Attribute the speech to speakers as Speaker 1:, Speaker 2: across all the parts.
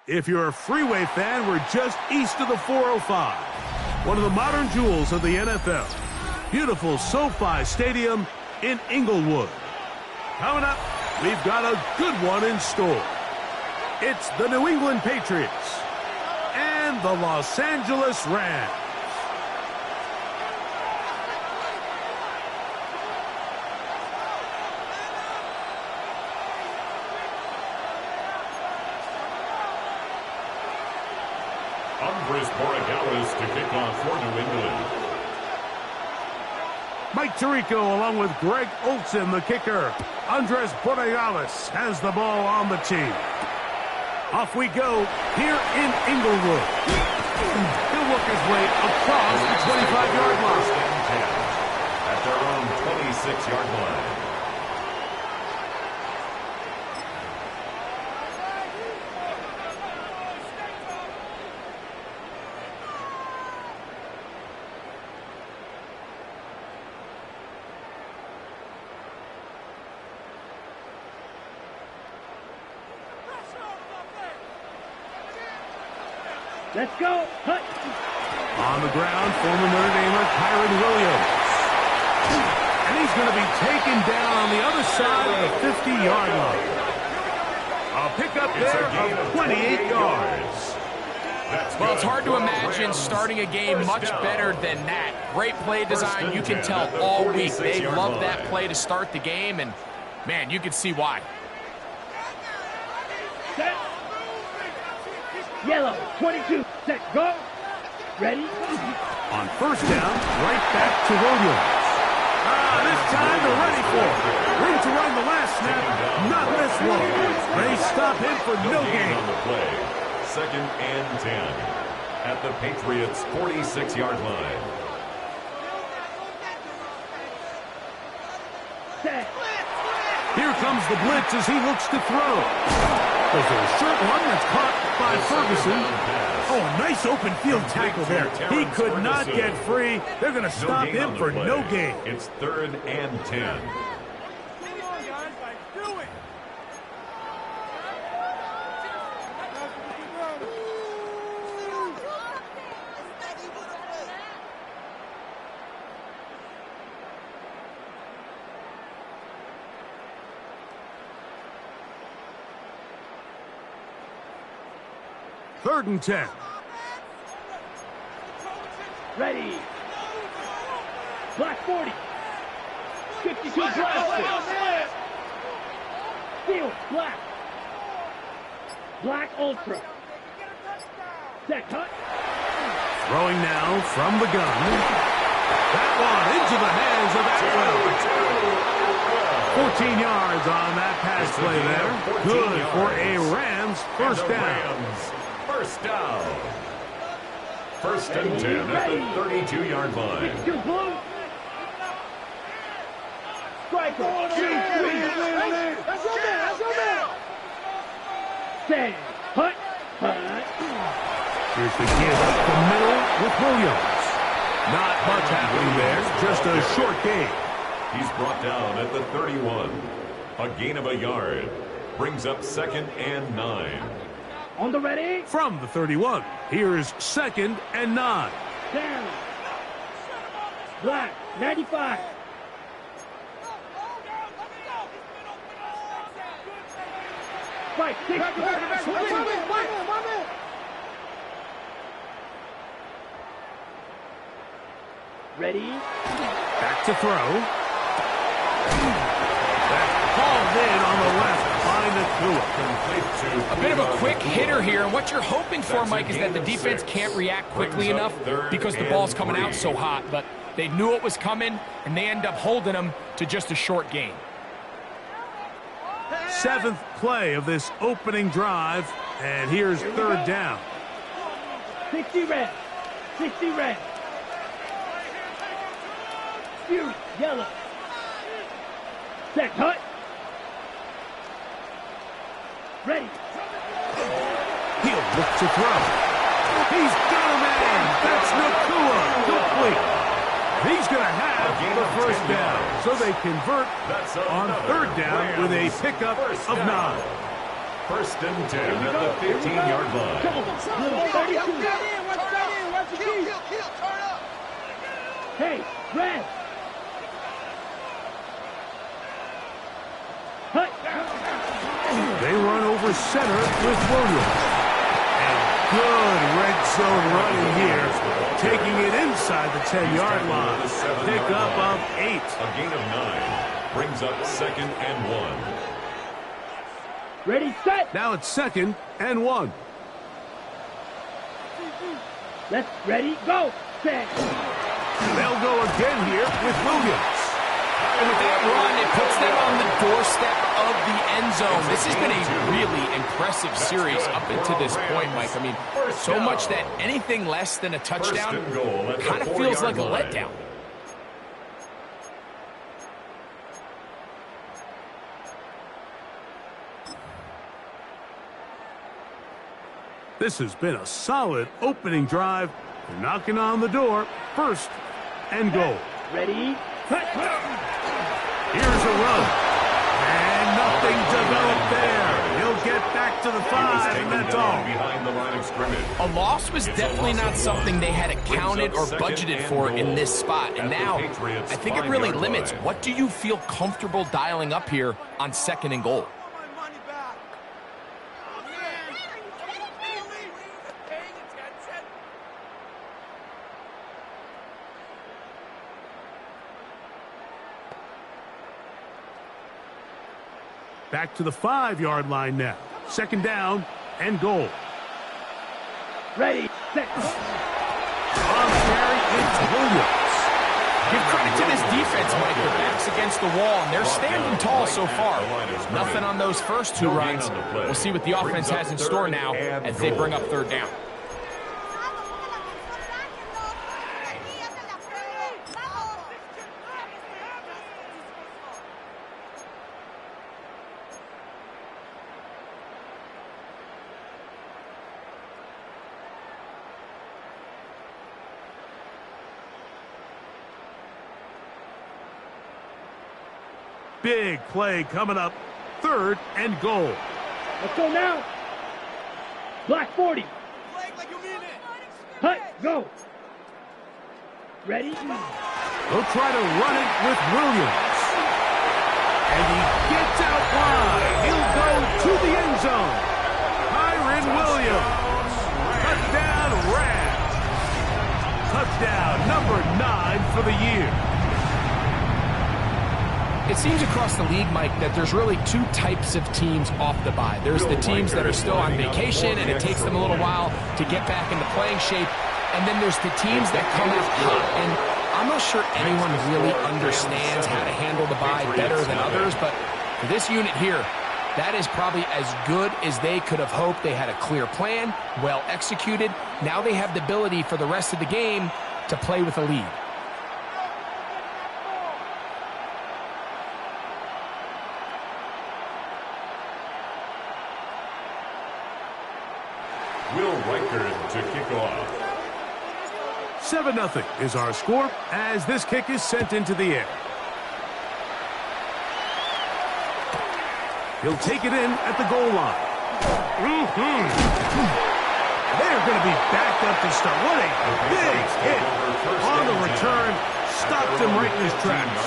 Speaker 1: If you're a freeway fan, we're just east of the 405. One of the modern jewels of the NFL. Beautiful SoFi Stadium in Inglewood. Coming up, we've got a good one in store. It's the New England Patriots and the Los Angeles Rams.
Speaker 2: To kick off for New England.
Speaker 1: Mike Tirico along with Greg Olsen, the kicker. Andres Borregales has the ball on the tee. Off we go here in Inglewood. He'll work his way across the 25-yard line.
Speaker 2: At their own 26-yard line.
Speaker 3: Let's go. Hut.
Speaker 1: On the ground, former Notre Damer Kyron Williams. And he's going to be taken down on the other side of the 50-yard line. A pickup there of 28 yards.
Speaker 4: Well, it's hard to imagine starting a game much better than that. Great play design. You can tell all week they love that play to start the game, and, man, you can see why.
Speaker 3: Set. Yellow, 22, set, go. Ready?
Speaker 1: On first down, right back to Williams. This time they're ready for it. Ready to run the last snap, not this one. They stop him for no gain.
Speaker 2: On the play, 2nd and 10 at the Patriots' 46-yard line.
Speaker 3: Set.
Speaker 1: Here comes the blitz as he looks to throw. There's a short one that's caught by Ferguson. Oh, nice open field tackle there. He could not get free. They're going to stop him for no gain.
Speaker 2: It's 3rd and 10.
Speaker 1: Third and 10.
Speaker 3: Ready. Black 40. 52 black. Field black. Black ultra. Set cut.
Speaker 1: Throwing now from the gun. That one into the hands of Atwell. 14 yards on that pass play there. Good for a Rams first down.
Speaker 2: First down. 1st and 10 at the 32-yard line.
Speaker 3: Striker. That's your man. Say, hut.
Speaker 1: Here's the give up the middle with Williams. Not much happening there. Just a short gain.
Speaker 2: He's brought down at the 31. A gain of a yard. Brings up 2nd and 9.
Speaker 3: On the ready.
Speaker 1: From the 31, here's 2nd and 9.
Speaker 3: Down. Black, 95. Fight, 6. Ready.
Speaker 1: Back to throw. That's called in on the left. Find the
Speaker 4: A bit of a quick hitter here, and what you're hoping for, Mike, is that the defense can't react quickly enough because the ball's coming out so hot, but they knew it was coming, and they end up holding them to just a short gain.
Speaker 1: 7th play of this opening drive, and here's 3rd down.
Speaker 3: 60 red. 60 red. Fury, yellow. Set, hut. Ready.
Speaker 1: He'll look to throw. He's got a man. That's Nakua. Complete. He's going to have the 1st down. So they convert on 3rd down with a pickup of 9.
Speaker 2: 1st and 10 at the 15-yard line.
Speaker 3: Hey, red. Hut.
Speaker 1: They run over center with Williams. And good red zone running here, taking it inside the 10-yard line. Pickup of 8.
Speaker 2: A gain of 9 brings up 2nd and 1.
Speaker 3: Ready, set.
Speaker 1: Now it's 2nd and 1.
Speaker 3: Let's ready, go. Set.
Speaker 1: They'll go again here with Williams.
Speaker 4: And with that run, it puts them on the doorstep of the end zone. This has been a really impressive series up until this point, Mike. I mean, so much that anything less than a touchdown kind of feels like a letdown.
Speaker 1: This has been a solid opening drive. They're knocking on the door. 1st and goal.
Speaker 3: Ready, hut.
Speaker 1: Here's a run. And nothing developed there. He'll get back to the 5, and that's all.
Speaker 2: Behind the line of scrimmage.
Speaker 4: A loss was definitely not something they had accounted or budgeted for in this spot. And now, I think it really limits what do you feel comfortable dialing up here on 2nd and goal.
Speaker 1: Back to the 5-yard line now. 2nd down and goal.
Speaker 3: Ready, set.
Speaker 1: On carry, it's Williams.
Speaker 4: Give credit to this defense, Mike. Their back's against the wall, and they're standing tall so far. Nothing on those first 2 runs. We'll see what the offense has in store now as they bring up 3rd down.
Speaker 1: Big play coming up. 3rd and goal.
Speaker 3: Let's go now. Black 40. Hut, go. Ready?
Speaker 1: They'll try to run it with Williams. And he gets out wide. He'll go to the end zone. Kyron Williams. Touchdown, Rams. Touchdown number 9 for the year.
Speaker 4: It seems across the league, Mike, that there's really 2 types of teams off the bye. There's the teams that are still on vacation, and it takes them a little while to get back into playing shape. And then there's the teams that come out hot. And I'm not sure anyone really understands how to handle the bye better than others, but for this unit here, that is probably as good as they could have hoped. They had a clear plan, well executed. Now they have the ability for the rest of the game to play with a lead.
Speaker 2: To kick off.
Speaker 1: 7-0 is our score as this kick is sent into the air. He'll take it in at the goal line. They're going to be backed up to start. What a big hit on the return. Stopped him right in his tracks.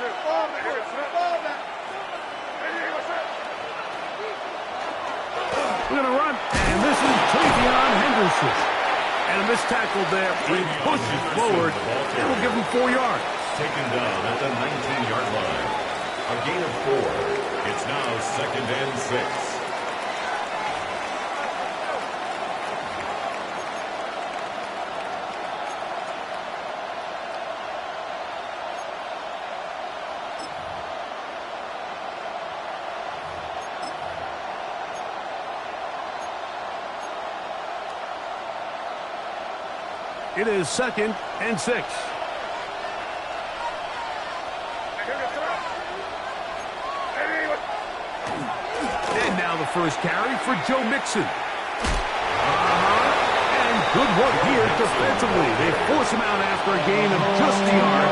Speaker 1: We're going to run, and this is Travion Henderson. And a missed tackle there. He pushes forward, and will give him 4 yards.
Speaker 2: Taken down at the 19-yard line. A gain of 4. It's now 2nd and 6.
Speaker 1: It is 2nd and 6. And now the first carry for Joe Mixon. And good work here defensively. They force him out after a gain of just a yard.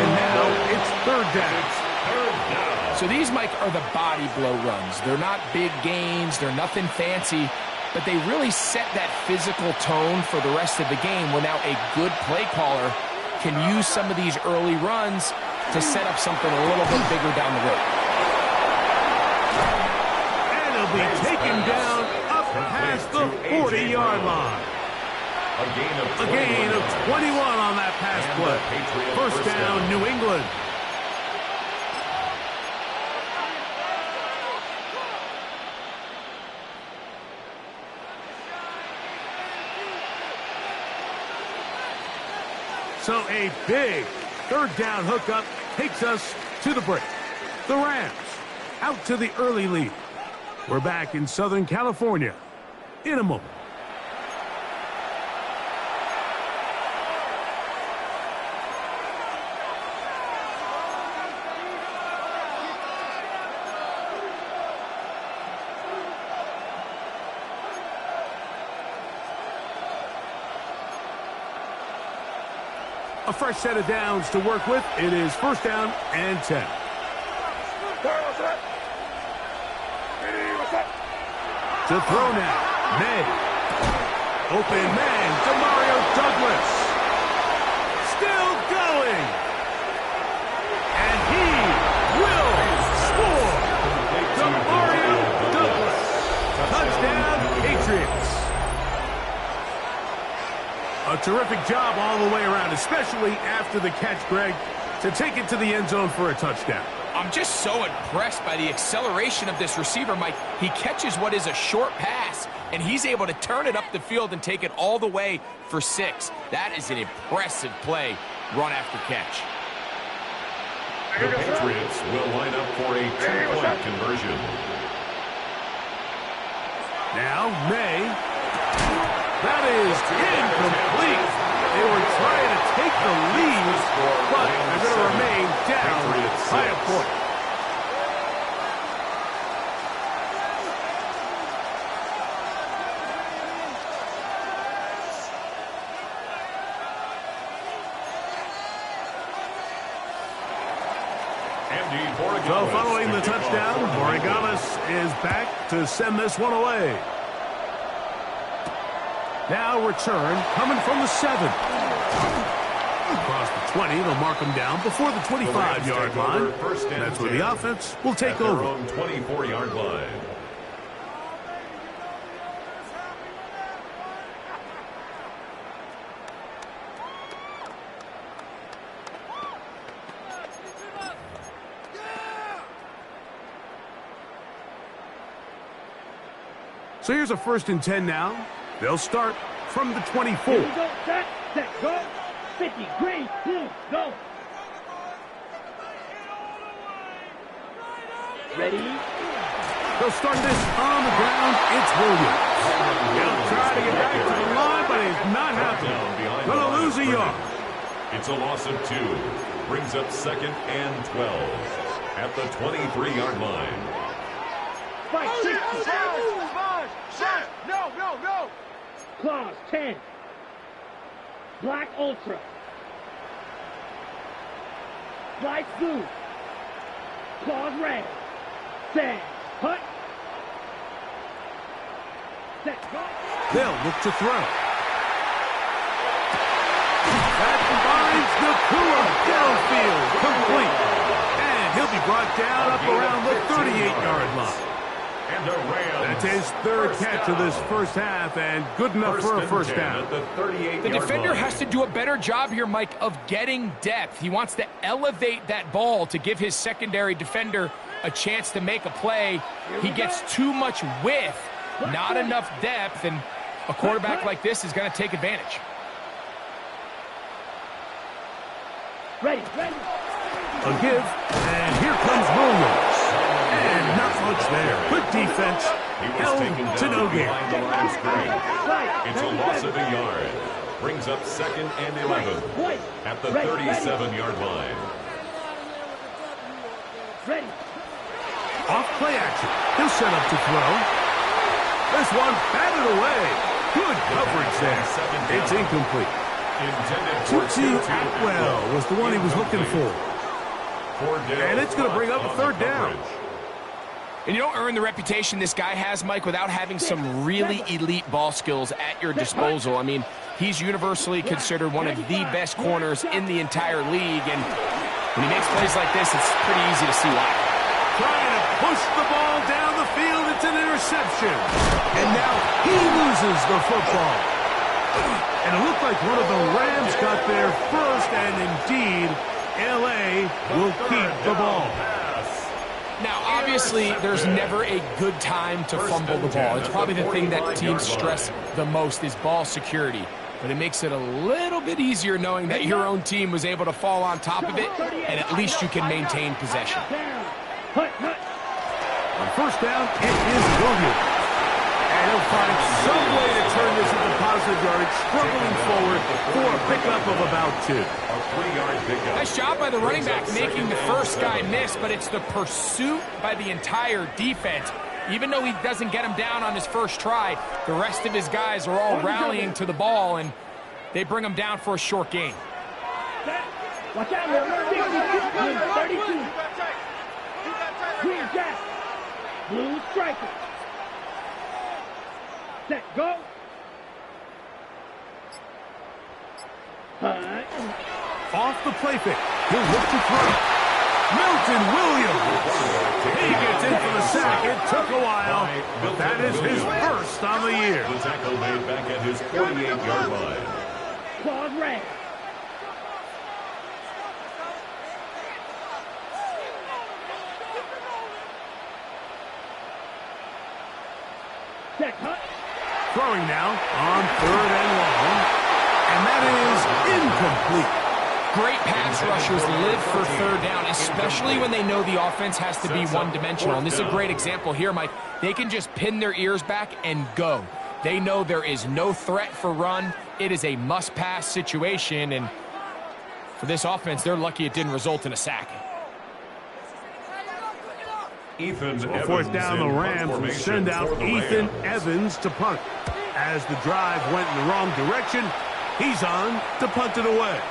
Speaker 1: And now it's 3rd down.
Speaker 4: So these, Mike, are the body blow runs. They're not big gains. They're nothing fancy. But they really set that physical tone for the rest of the game where now a good play caller can use some of these early runs to set up something a little bit bigger down the road.
Speaker 1: And he'll be taken down up past the 40-yard line. A gain of 21 on that pass play. First down, New England. So a big 3rd down hookup takes us to the break. The Rams out to the early lead. We're back in Southern California in a moment. A fresh set of downs to work with. It is 1st down and 10. To throw now. May. Open man. Demario Douglas. Still going. And he will score. Demario Douglas. Touchdown, Patriots. A terrific job all the way around, especially after the catch, Greg, to take it to the end zone for a touchdown.
Speaker 4: I'm just so impressed by the acceleration of this receiver, Mike. He catches what is a short pass, and he's able to turn it up the field and take it all the way for 6. That is an impressive play, run after catch.
Speaker 2: The Patriots will line up for a 2-point conversion.
Speaker 1: Now, May. That is incomplete. They were trying to take the lead, but they're going to remain down by a point. So following the touchdown, Borregales is back to send this one away. Now return coming from the 7. Across the 20, they'll mark him down before the 25-yard line. That's where the offense will take over.
Speaker 2: On 24-yard line.
Speaker 1: So here's a 1st and 10 now. They'll start from the 24.
Speaker 3: Here we go. Set, go. 50, green, blue, go. Ready?
Speaker 1: They'll start this on the ground. It's Williams. He'll try to get back to the line, but it's not happening. Going to lose a yard.
Speaker 2: It's a loss of 2. Brings up 2nd and 12 at the 23-yard line.
Speaker 3: Fight, 60. No. Claws, 10. Black Ultra. Light blue. Claws, red. Set. Hut. Set. Go.
Speaker 1: They'll look to throw. That finds Nakua downfield. Complete. brought down up around the 38-yard line.
Speaker 2: And the Rams.
Speaker 1: That's his third catch of this first half, and good enough for a first down.
Speaker 2: The
Speaker 4: defender has to do a better job here, Mike, of getting depth. He wants to elevate that ball to give his secondary defender a chance to make a play. He gets too much width, not enough depth, and a quarterback like this is going to take advantage.
Speaker 3: Ready.
Speaker 1: A give, and here comes Williams. And not much there. Good defense. Held to no gain.
Speaker 2: It's a loss of a yard. Brings up 2nd and 11 at the 37-yard line.
Speaker 3: Ready.
Speaker 1: Off play action. He'll set up to throw. This one batted away. Good coverage there. It's incomplete. Tutu Atwell was the one he was looking for. And it's going to bring up a third down.
Speaker 4: And you don't earn the reputation this guy has, Mike, without having some really elite ball skills at your disposal. I mean, he's universally considered one of the best corners in the entire league. And when he makes plays like this, it's pretty easy to see why.
Speaker 1: Trying to push the ball down the field. It's an interception. And now he loses the football. And it looked like one of the Rams got there first, and indeed, L.A. will keep the ball.
Speaker 4: Now, obviously, there's never a good time to fumble the ball. It's probably the thing that teams stress the most is ball security. But it makes it a little bit easier knowing that your own team was able to fall on top of it, and at least you can maintain possession.
Speaker 1: On first down, it is Williams. And he'll find some way to turn this into positive yardage, struggling forward for a pickup of about 2.
Speaker 2: A 3-yard pickup.
Speaker 4: Nice job by the running back making the first guy miss, but it's the pursuit by the entire defense. Even though he doesn't get him down on his first try, the rest of his guys are all rallying to the ball, and they bring him down for a short gain.
Speaker 3: Watch out, 32. Green Jack. Blue striker. Set, go.
Speaker 1: Off the play fake. He'll look to throw. Milton Williams. He gets in for the sack. It took a while, but that is his first on the year.
Speaker 2: The tackle made back at his 48-yard line.
Speaker 3: Claude Ray. Set, cut.
Speaker 1: Throwing now on 3rd and long. And that is incomplete.
Speaker 4: Great pass rushers live for 3rd down, especially when they know the offense has to be one-dimensional. And this is a great example here, Mike. They can just pin their ears back and go. They know there is no threat for run. It is a must-pass situation. And for this offense, they're lucky it didn't result in a sack.
Speaker 1: Fourth down, the Rams will send out Ethan Evans to punt. As the drive went in the wrong direction, he's on to punt it away.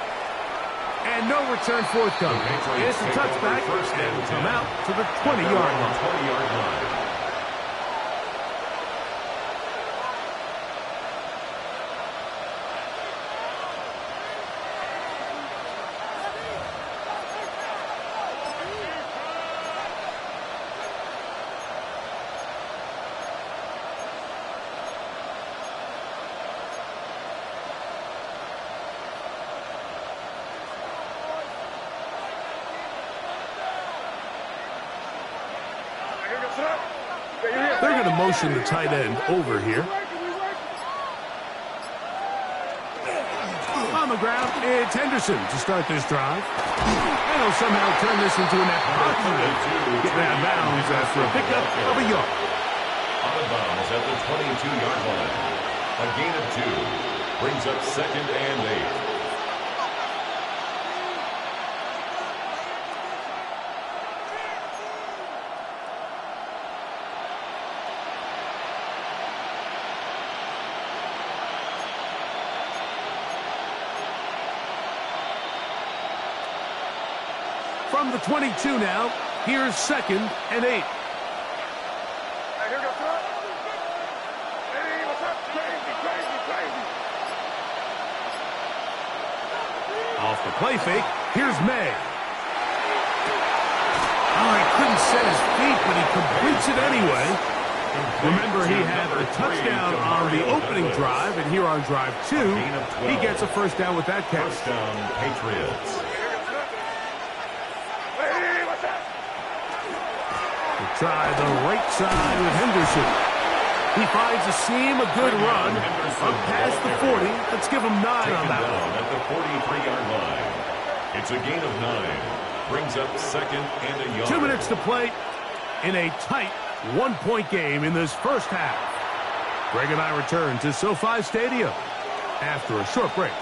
Speaker 1: And no return forthcoming. It's a touchback, and will come out to the 20-yard line. They're going to motion the tight end over here. On the ground, it's Henderson to start this drive. And he'll somehow turn this into an opportunity to get out of bounds after a pickup of a yard.
Speaker 2: Out of bounds at the 22-yard line. A gain of 2 brings up 2nd and 8.
Speaker 1: From the 22 now, here's 2nd and 8. Off the play fake, here's May. Oh, but he completes it anyway. Remember, he had a touchdown on the opening drive, and here on drive 2, he gets a first down with that catch.
Speaker 2: First down, Patriots.
Speaker 1: Try the right side with Henderson. He finds a seam, a good run, up past the 40. Let's give him 9 on that one.
Speaker 2: At the 43-yard line. It's a gain of 9. Brings up second and a yard.
Speaker 1: 2 minutes to play in a tight one-point game in this first half. Greg and I return to SoFi Stadium after a short break.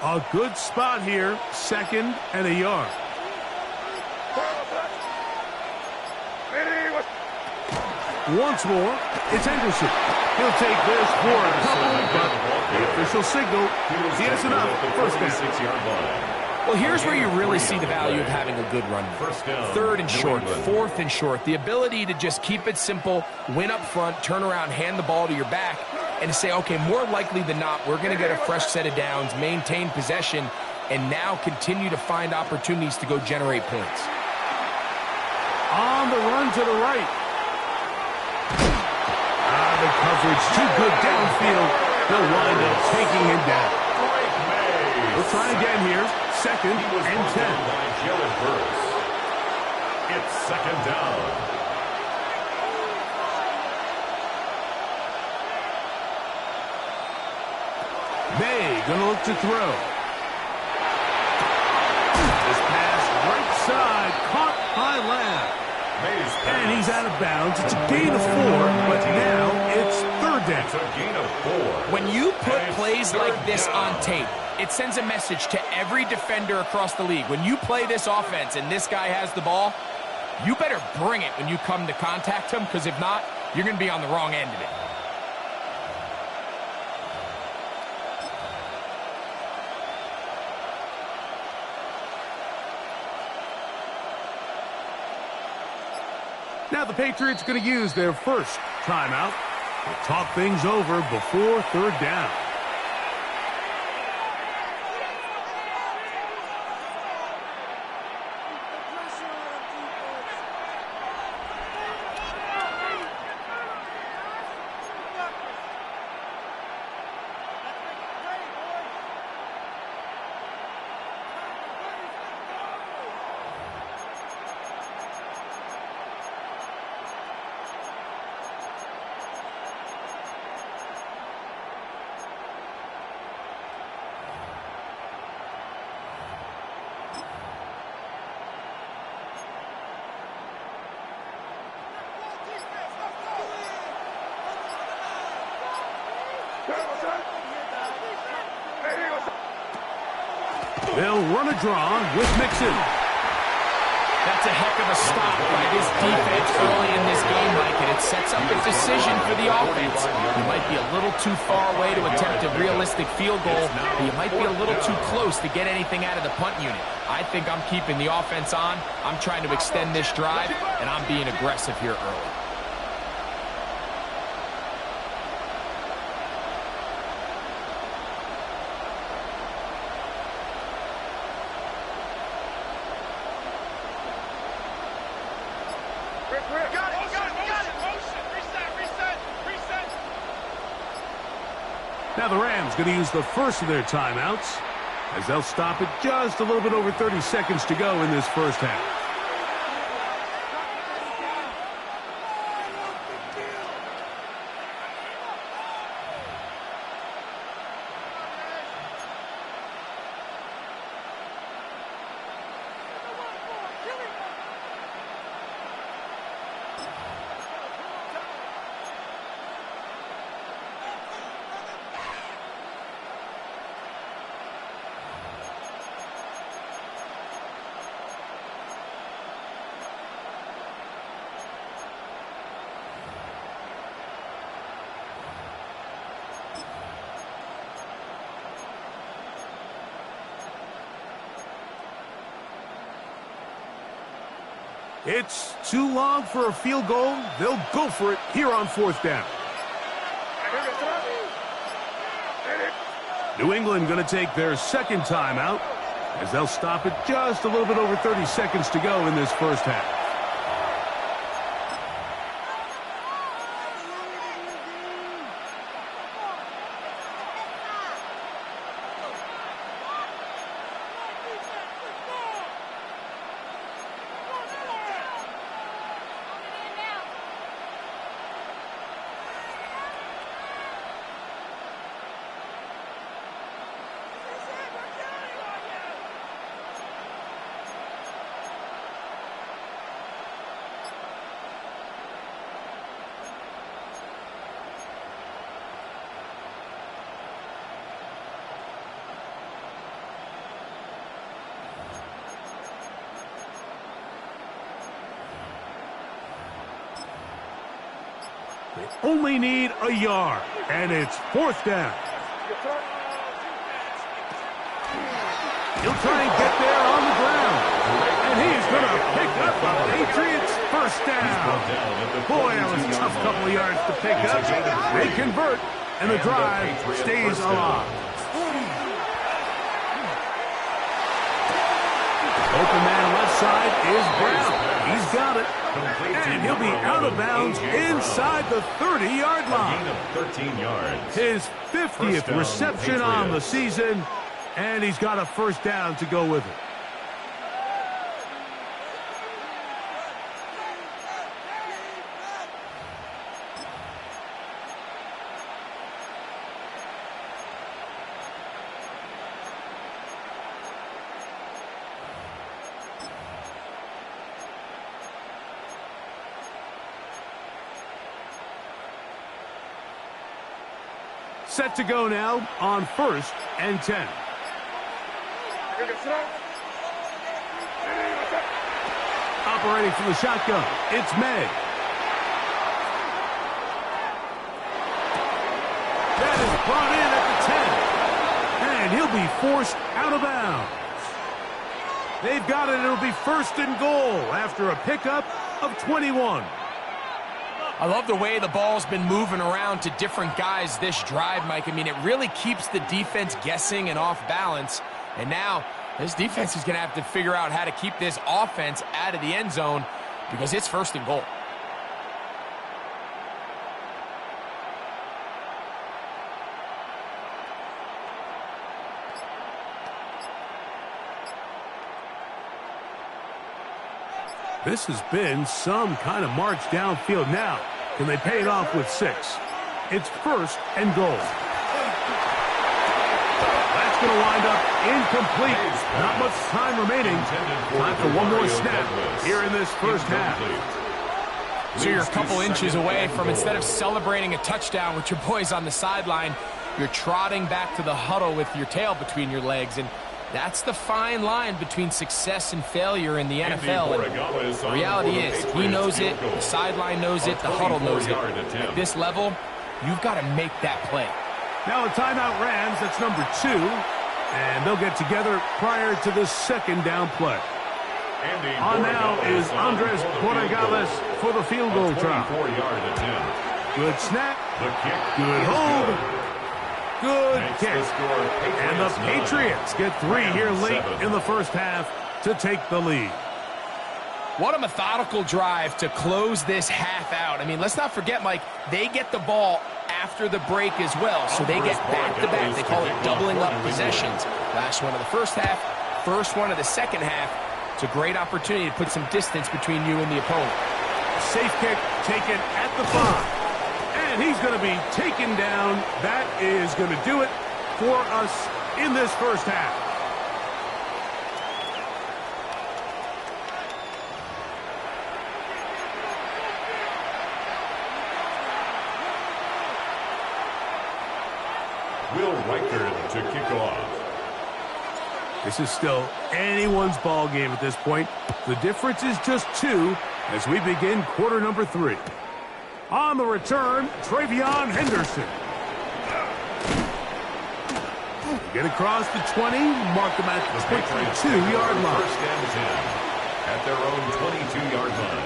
Speaker 1: A good spot here, second and a yard. Once more, it's Henderson. He'll take this for a couple, but the official signal, he has enough. First down.
Speaker 4: Well, here's where you really see the value of having a good run. Third and short, fourth and short. The ability to just keep it simple, win up front, turn around, hand the ball to your back, and to say, okay, more likely than not, we're going to get a fresh set of downs, maintain possession, and now continue to find opportunities to go generate points.
Speaker 1: On the run to the right. The coverage too good downfield. They'll wind up taking him down. We'll try again here. Second and 10.
Speaker 2: It's second down.
Speaker 1: May gonna look to throw. This pass right side caught by Lamb. And he's out of bounds. It's a gain of 4, but now it's third down.
Speaker 2: It's a gain of 4.
Speaker 4: When you put plays like this on tape, it sends a message to every defender across the league. When you play this offense and this guy has the ball, you better bring it when you come to contact him, because if not, you're going to be on the wrong end of it.
Speaker 1: Now the Patriots going to use their first timeout to talk things over before third down. They'll run a draw with Mixon.
Speaker 4: That's a heck of a stop by this defense early in this game, Mike, and it sets up a decision for the offense. You might be a little too far away to attempt a realistic field goal, but you might be a little too close to get anything out of the punt unit. I think I'm keeping the offense on. I'm trying to extend this drive, and I'm being aggressive here early.
Speaker 1: Now the Rams going to use the first of their timeouts as they'll stop it just a little bit over 30 seconds to go in this first half. It's too long for a field goal. They'll go for it here on 4th down. New England going to take their second timeout as they'll stop it just a little bit over 30 seconds to go in this first half. They only need a yard, and it's 4th down. He'll try and get there on the ground, and he's going to pick up a Patriots first down. Boy, that was a tough couple of yards to pick up. They convert, and the drive stays alive. Open man left side is Brown. He's got it. And he'll be out of bounds inside the 30-yard line.
Speaker 2: 13 yards.
Speaker 1: His 50th reception on the season, and he's got a first down to go with it. Set to go now on 1st and 10. Operating from the shotgun, it's May. That is brought in at the 10. And he'll be forced out of bounds. They've got it. It'll be 1st and goal after a pickup of 21.
Speaker 4: I love the way the ball's been moving around to different guys this drive, Mike. I mean, it really keeps the defense guessing and off balance. And now this defense is going to have to figure out how to keep this offense out of the end zone because it's 1st and goal.
Speaker 1: This has been some kind of march downfield now. Can they pay it off with 6? It's 1st and goal. That's going to wind up incomplete. Not much time remaining. Time for one more snap here in this first half.
Speaker 4: So you're a couple inches away from, instead of celebrating a touchdown with your boys on the sideline, you're trotting back to the huddle with your tail between your legs. And that's the fine line between success and failure in the NFL. And the reality is, he knows it, the sideline knows it, the huddle knows it. At this level, you've got to make that play.
Speaker 1: Now a timeout Rams, that's number 2. And they'll get together prior to the second down play. On now is Andres Borregales for the field goal try. Good snap, good hold. Good kick. And the Patriots get 3 here late in the first half to take the lead.
Speaker 4: What a methodical drive to close this half out. I mean, let's not forget, Mike, they get the ball after the break as well, so they get back-to-back. They call it doubling up possessions. Last one of the first half, first one of the second half. It's a great opportunity to put some distance between you and the opponent.
Speaker 1: Safe kick taken at the 5. And he's going to be taken down. That is going to do it for us in this first half.
Speaker 2: Will Reichard to kick off.
Speaker 1: This is still anyone's ball game at this point. The difference is just 2 as we begin quarter number 3. On the return, Travion Henderson. Get across the 20, mark them at the 22-yard line.
Speaker 2: First and 10 at their own 23-yard line.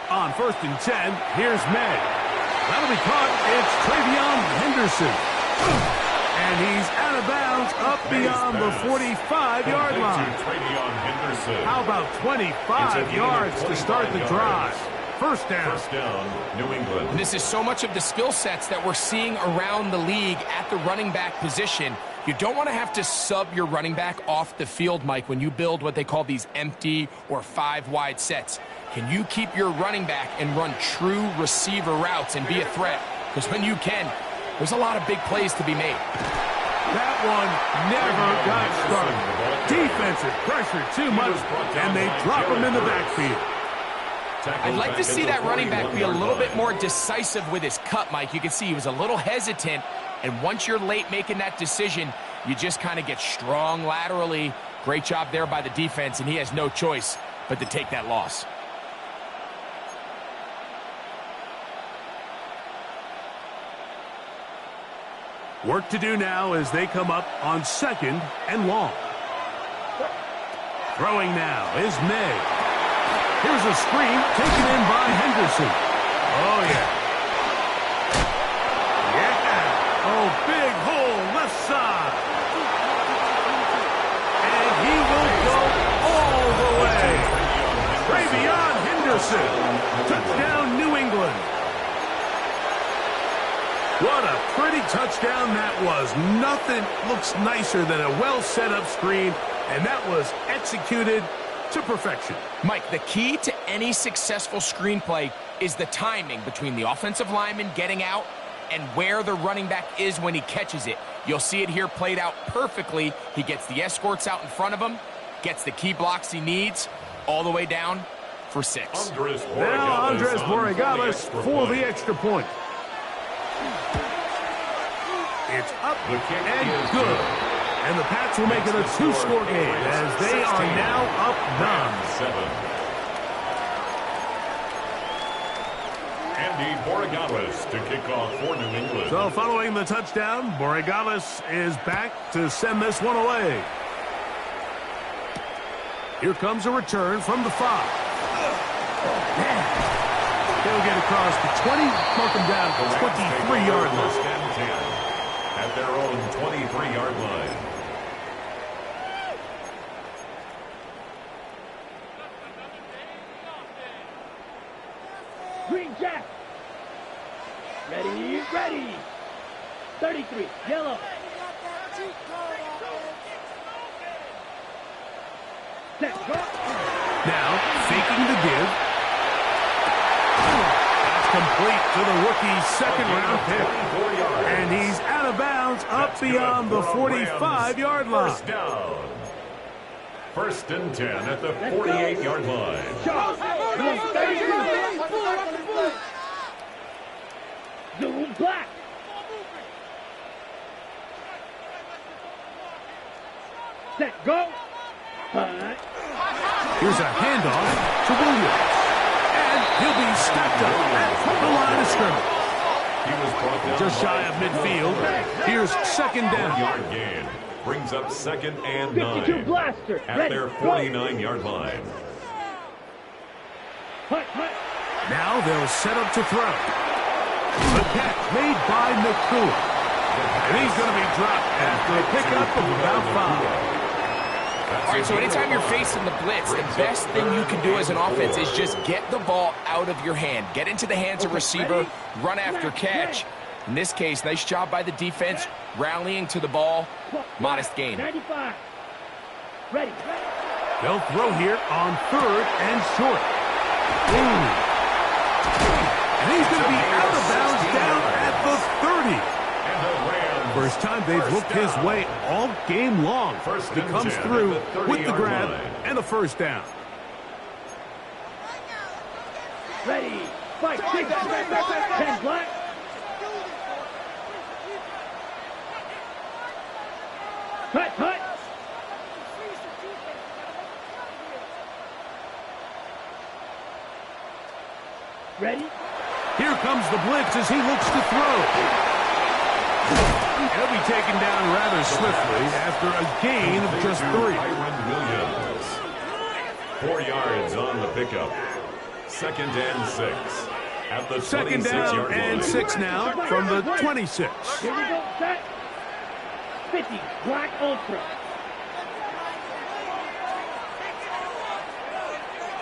Speaker 1: On 1st and 10, here's May. That'll be caught. It's Travion Henderson. And he's out of bounds up beyond the 45-yard line. How about 25 yards to start the drive? First down.
Speaker 2: First down, New England.
Speaker 4: And this is so much of the skill sets that we're seeing around the league at the running back position. You don't want to have to sub your running back off the field, Mike, when you build what they call these empty or 5-wide sets. Can you keep your running back and run true receiver routes and be a threat? Because when you can, there's a lot of big plays to be made.
Speaker 1: That one never got started. Defensive pressure too much, and they drop him in the backfield.
Speaker 4: I'd like to see that running back be a little bit more decisive with his cut, Mike. You can see he was a little hesitant, and once you're late making that decision, you just kind of get strong laterally. Great job there by the defense, and he has no choice but to take that loss.
Speaker 1: Work to do now as they come up on 2nd and long. Throwing now is May. Here's a screen taken in by Henderson. Oh, yeah. Yeah. Oh, big hole left side. And he will go all the way. Travion Henderson. Touchdown, New England. What a pretty touchdown that was. Nothing looks nicer than a well-set-up screen, and that was executed to perfection.
Speaker 4: Mike, the key to any successful screenplay is the timing between the offensive lineman getting out and where the running back is when he catches it. You'll see it here played out perfectly. He gets the escorts out in front of him, gets the key blocks he needs, all the way down for 6.
Speaker 1: Now Andres Borregales for the extra point. It's up and good. And the Pats will make it a 2-score game as they are now up 9.
Speaker 2: Andy Borregales to kick off for New England.
Speaker 1: So following the touchdown, Borregales is back to send this one away. Here comes a return from the 5. He'll get across the 20, mark him down at the 23-yard line.
Speaker 2: At their own 23-yard line.
Speaker 3: Green Jack. Ready, ready. 33, yellow. Set, go.
Speaker 1: Now, faking the give. That's complete to the rookie's 2nd-round pick. And he's out of bounds up beyond the 45-yard line.
Speaker 2: First down. 1st and 10 at the 48-yard line.
Speaker 3: Zoom black. Set, go.
Speaker 1: Here's a handoff to Williams. And he'll be stepped up at the line of scrimmage.
Speaker 2: He was brought down
Speaker 1: just shy of midfield. Here's 2nd down.
Speaker 2: Yard gain brings up 2nd and 9
Speaker 3: 52 blaster.
Speaker 2: at their 49-yard line.
Speaker 1: Now they'll set up to throw. The catch made by McCool. And he's going to be dropped after a pickup of about 5.
Speaker 4: All right, so anytime you're facing the blitz, the best thing you can do as an offense is just get the ball out of your hand. Get into the hands of receiver, run after catch. In this case, nice job by the defense, rallying to the ball. Modest gain.
Speaker 3: 95. Ready.
Speaker 1: They'll throw here on 3rd and short. And he's going to be out of bounds down at the 30. First time they've looked his way all game long. He comes through with the grab and a 1st down.
Speaker 3: Ready. Fight. 10 black. Cut. Ready?
Speaker 1: Here comes the blitz as he looks to throw. He'll be taken down rather swiftly after a gain of just 3.
Speaker 2: Williams. 4 yards on the pickup. 2nd and 6. At the
Speaker 1: 2nd down and 6 now from the 26.
Speaker 3: Here we go. Set. 50. Black Ultra.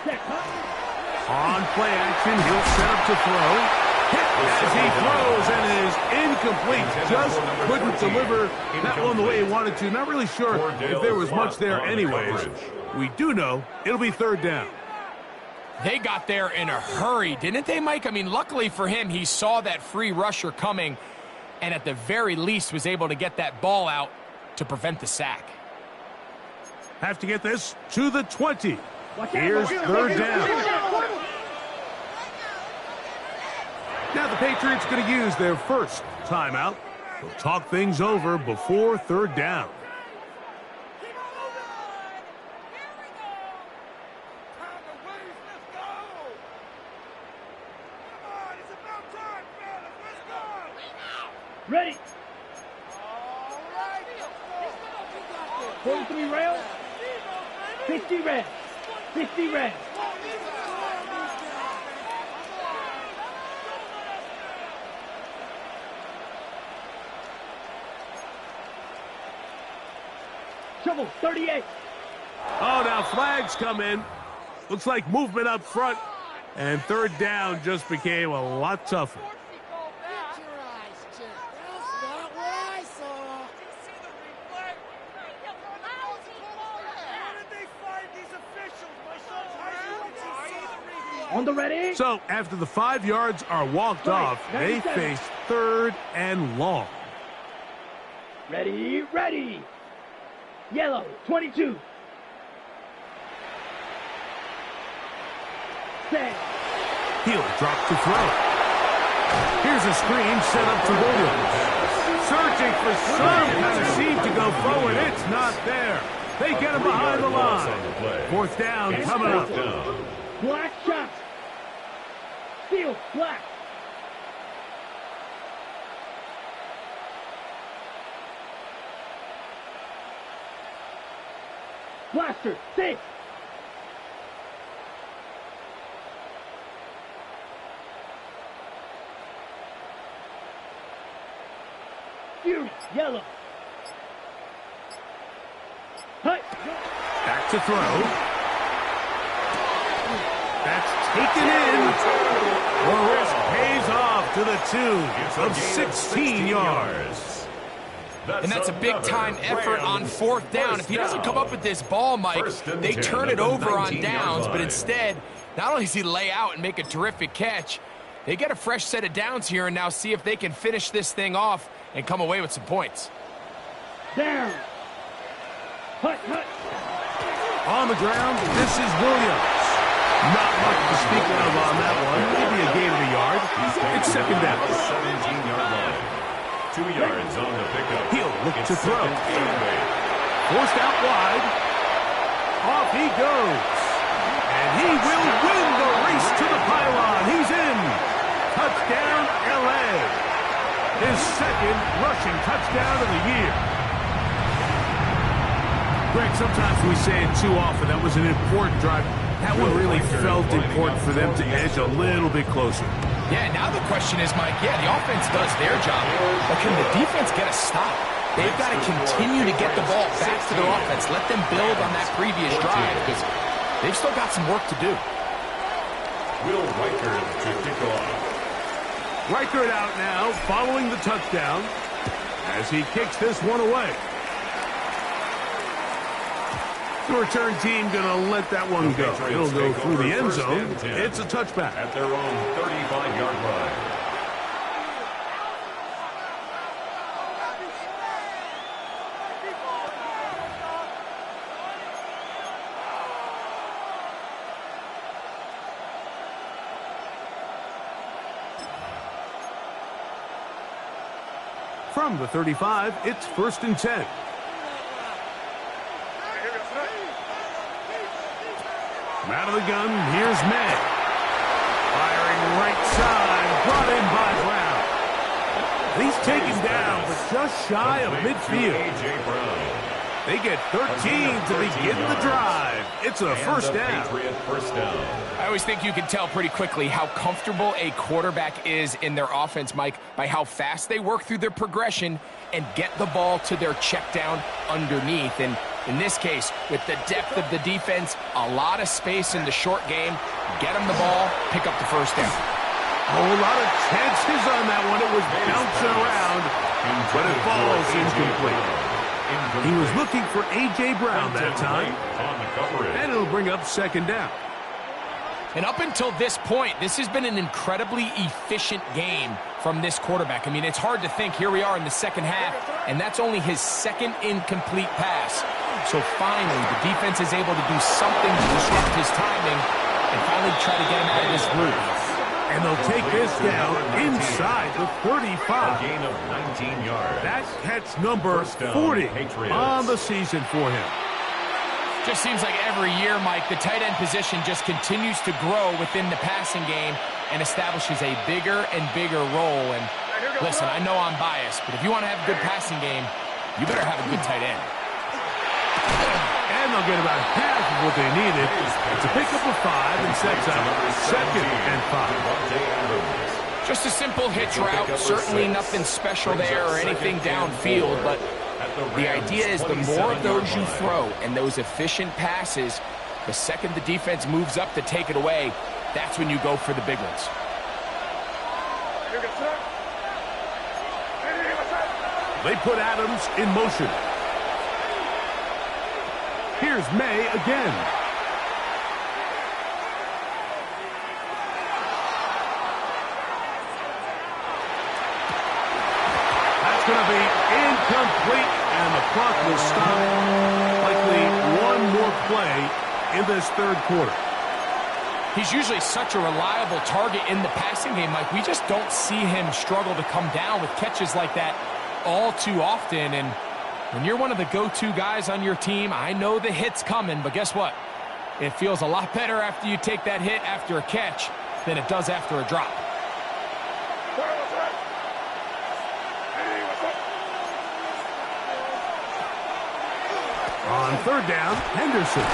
Speaker 3: Set.
Speaker 1: On play action, he'll set up to throw. As he throws and is incomplete. Just couldn't deliver that one the way he wanted to. Not really sure if there was much there anyways. We do know it'll be 3rd down.
Speaker 4: They got there in a hurry, didn't they, Mike? I mean, luckily for him, he saw that free rusher coming and at the very least was able to get that ball out to prevent the sack.
Speaker 1: Have to get this to the 20. Here's 3rd down. Now the Patriots going to use their first timeout. They'll talk things over before 3rd down.
Speaker 3: Ready. 43 rail. 50 red. 50 red. Trouble, 38.
Speaker 1: Oh, now flags come in. Looks like movement up front. And 3rd down just became a lot tougher.
Speaker 3: On the ready.
Speaker 1: So after the 5 yards are walked off, they face 3rd and long.
Speaker 3: Ready. Yellow, 22. Set.
Speaker 1: He'll drop to throw. Here's a screen set up to Williams. Searching for some kind of seam to go forward. It's not there. They get him behind the line. 4th down coming up.
Speaker 3: Black shot. Steel, black. Blaster, 6. Fury, yellow. Hut.
Speaker 1: Back to throw. That's taken in. The risk pays off to the tune of 16 yards.
Speaker 4: And that's a big-time effort on 4th down. If he doesn't come up with this ball, Mike, they turn it over on downs, but instead, not only does he lay out and make a terrific catch, they get a fresh set of downs here and now see if they can finish this thing off and come away with some points.
Speaker 3: Down. Hut.
Speaker 1: On the ground, this is Williams. Not much to speak of on that one. Maybe a gain of a yard. It's 2nd down.
Speaker 2: 17-yard line. 2 yards on the pickup.
Speaker 1: He'll look to throw. Forced out wide. Off he goes. And he will win the race to the pylon. He's in. Touchdown, L.A. His 2nd rushing touchdown of the year. Greg, sometimes we say it too often. That was an important drive. That one really felt important for them to edge a little bit closer.
Speaker 4: Yeah, now the question is, Mike, the offense does their job, but can the defense get a stop? They've got to continue to get the ball back to their offense. Let them build on that previous drive because they've still got some work to do.
Speaker 2: Will Reichert to kick off.
Speaker 1: Reichert out now following the touchdown as he kicks this one away. The return team going to let that one go. It'll go through the end zone. It's a touchback.
Speaker 2: At their own 35-yard line.
Speaker 1: From the 35, it's 1st and 10. Out of the gun, here's May. Firing right side, brought in by Brown. He's taken down, but just shy of midfield. They get 13 to begin the drive. It's a first down.
Speaker 4: I always think you can tell pretty quickly how comfortable a quarterback is in their offense, Mike, by how fast they work through their progression and get the ball to their check down underneath. And in this case, with the depth of the defense, a lot of space in the short game, get them the ball, pick up the first down.
Speaker 1: A whole lot of chances on that one. It was bouncing around, but it falls incomplete. He was looking for A.J. Brown that time, and it'll bring up 2nd down.
Speaker 4: And up until this point, this has been an incredibly efficient game from this quarterback. I mean, it's hard to think. Here we are in the second half, and that's only his 2nd incomplete pass. So finally, the defense is able to do something to disrupt his timing and finally try to get him out of this groove.
Speaker 1: And they'll take this down inside the 35.
Speaker 2: A gain of 19 yards.
Speaker 1: That's catch number 40 on the season for him.
Speaker 4: Just seems like every year, Mike, the tight end position just continues to grow within the passing game and establishes a bigger and bigger role. And listen, I know I'm biased, but if you want to have a good passing game, you better have a good tight end.
Speaker 1: And they'll get about half of what they needed to pick up a 5 and sets up 2nd and 5.
Speaker 4: Just a simple hitch route, certainly nothing special there or anything downfield, but the idea is the more of those you throw and those efficient passes, the second the defense moves up to take it away, that's when you go for the big ones.
Speaker 1: They put Adams in motion. Here's May again. That's going to be incomplete, and the clock will stop. Likely one more play in this 3rd quarter.
Speaker 4: He's usually such a reliable target in the passing game, Mike. We just don't see him struggle to come down with catches like that all too often. And when you're one of the go-to guys on your team, I know the hit's coming, but guess what? It feels a lot better after you take that hit after a catch than it does after a drop.
Speaker 1: On 3rd down, Henderson.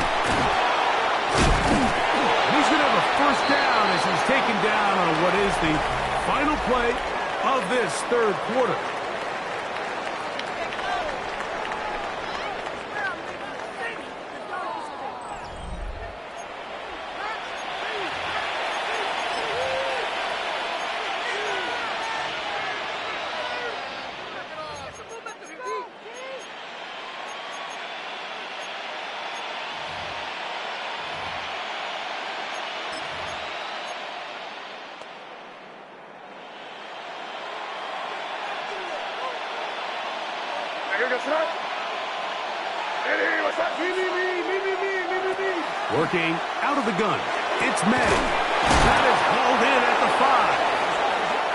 Speaker 1: And he's going to have a first down as he's taken down on what is the final play of this 3rd quarter. Working out of the gun. It's May. That is hauled in at the 5.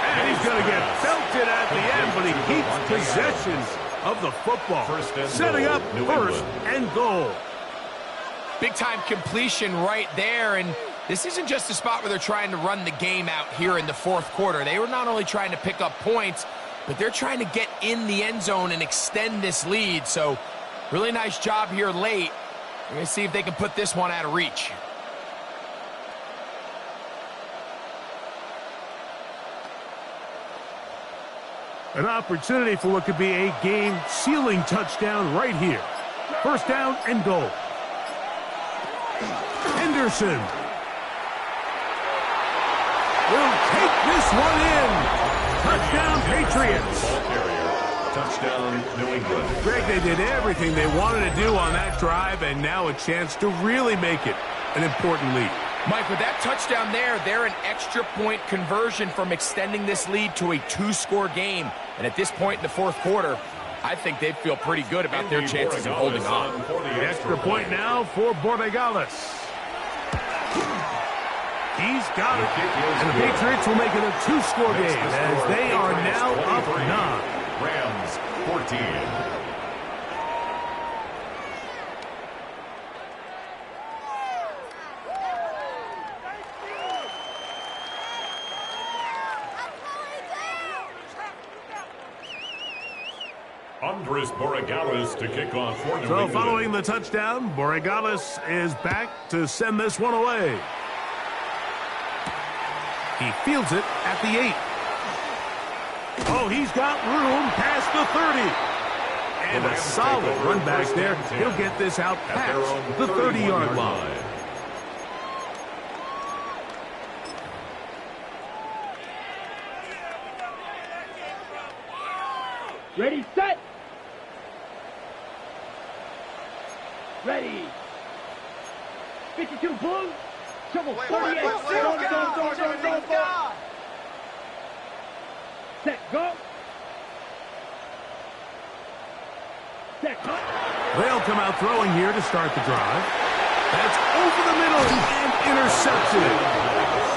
Speaker 1: And he's going to get belted at the end, but he keeps possession of the football. Setting up 1st and goal.
Speaker 4: Big-time completion right there, and this isn't just a spot where they're trying to run the game out here in the 4th quarter. They were not only trying to pick up points, but they're trying to get in the end zone and extend this lead. So really nice job here late. We're going to see if they can put this one out of reach.
Speaker 1: An opportunity for what could be a game-sealing touchdown right here. 1st down and goal. Henderson will take this one in. Touchdown, Patriots.
Speaker 2: Touchdown, New England.
Speaker 1: Greg, they did everything they wanted to do on that drive, and now a chance to really make it an important lead.
Speaker 4: Mike, with that touchdown there, they're an extra point conversion from extending this lead to a 2-score game. And at this point in the 4th quarter, I think they feel pretty good about their chances of holding on.
Speaker 1: The extra point now for Borregales. He's got it. And the Patriots will make it a 2-score game as they are now up 9.
Speaker 2: Rams 14. Andres Borregales to kick off for New England.
Speaker 1: Following the touchdown, Borregales is back to send this one away. He fields it at the 8. Oh, he's got room past the 30. And a solid run back there. He'll get this out past the 30-yard line.
Speaker 3: Ready, set. Ready. 52 blue. Shovel 48. Go. Set, go. Set, cut.
Speaker 1: They'll come out throwing here to start the drive. That's over the middle and intercepted.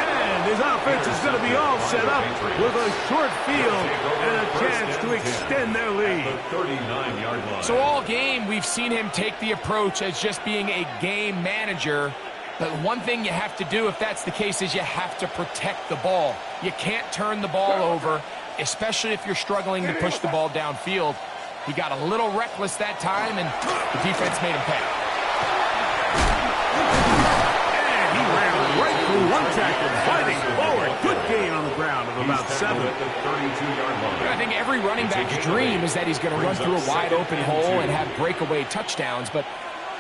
Speaker 1: And his offense is going to be all set up with a short field and a chance to extend their lead.
Speaker 2: The 39-yard line.
Speaker 4: So all game, we've seen him take the approach as just being a game manager. But one thing you have to do if that's the case is you have to protect the ball. You can't turn the ball over, especially if you're struggling to push the ball downfield. He got a little reckless that time, and the defense made him pay.
Speaker 1: And he ran right through one tackle, fighting forward. Good gain on the ground of about 7.
Speaker 2: At the 32-yard line.
Speaker 4: I think every running back's dream is that he's going to run through a wide-open hole and have breakaway touchdowns, but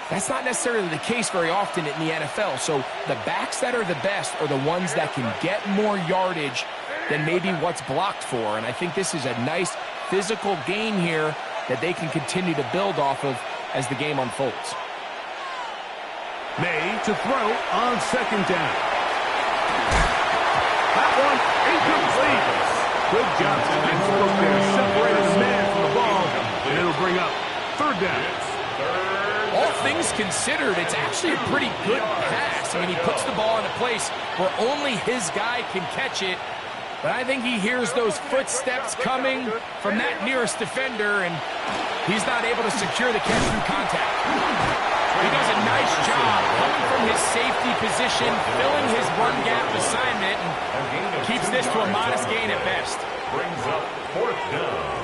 Speaker 4: that's not necessarily the case very often in the NFL. So the backs that are the best are the ones that can get more yardage than maybe what's blocked for. And I think this is a nice physical gain here that they can continue to build off of as the game unfolds.
Speaker 1: May to throw on second down. That one incomplete. Good job tonight. Separated the man from the ball, and it'll bring up third down.
Speaker 4: All things considered, it's actually a pretty good pass. I mean, he puts the ball in a place where only his guy can catch it. But I think he hears those footsteps coming from that nearest defender, and he's not able to secure the catch through contact. He does a nice job coming from his safety position, filling his run gap assignment, and keeps this to a modest gain at best.
Speaker 2: Brings up fourth down.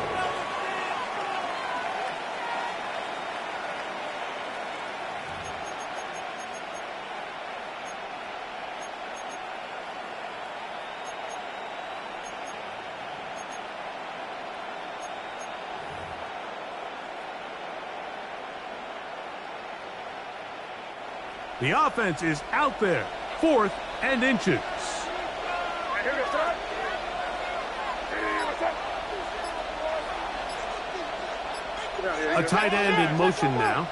Speaker 1: The offense is out there, 4th and inches. A tight end in motion now.